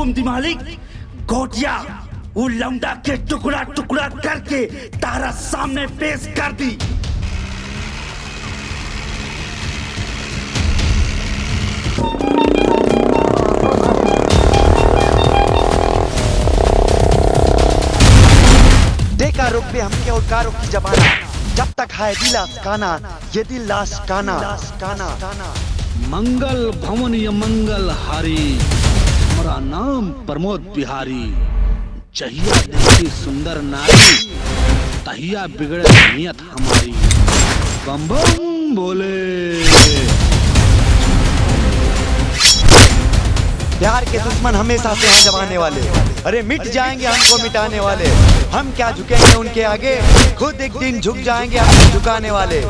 हुकुम दी मालिक, गोटिया वो लौंडा के टुकड़ा टुकड़ा करके तारा सामने पेश कर दी। देखा रोक पे हमके और कारों की जमाना, जब तक है दिल काना, ये दिल लाश काना काना काना। मंगल भवन ये मंगल हारी, हमारा नाम प्रमोद बिहारी। जहिया देखी सुंदर नारी, तहिया बिगड़े नियत हमारी। बम बम बोले। प्यार के दुश्मन हमेशा से हैं जमाने वाले, अरे मिट जाएंगे हमको मिटाने वाले। हम क्या झुकेंगे उनके आगे, खुद एक दिन झुक जाएंगे हमको झुकाने वाले।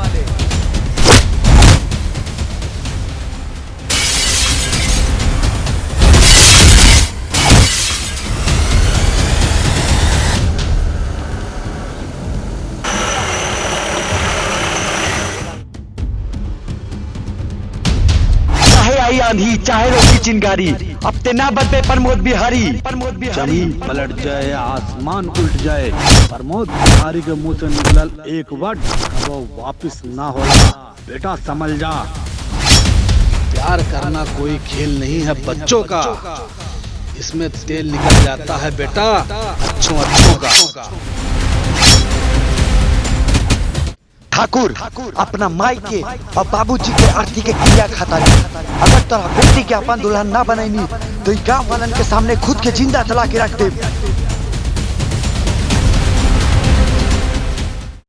चाहे आई आंधी चाहे रोकी चिंगारी, अब ते ना बदले प्रमोद बिहारी। जमीन पलट जाए आसमान उल्ट जाए, प्रमोद बिहारी के मुंह से निकलल एक वर्ड वो वापिस ना होला। बेटा समझ जा, प्यार करना कोई खेल नहीं है बच्चों का, इसमें तेल निकल जाता है बेटा अच्छों अच्छों का। ठाकुर अपना माई के और बाबूजी के आरती के क्रिया खाता है। अगर तोरा बेटी के अपन दुल्हन ना बनैनी तो गांव वालन के सामने खुद के जिंदा जला के रख दे।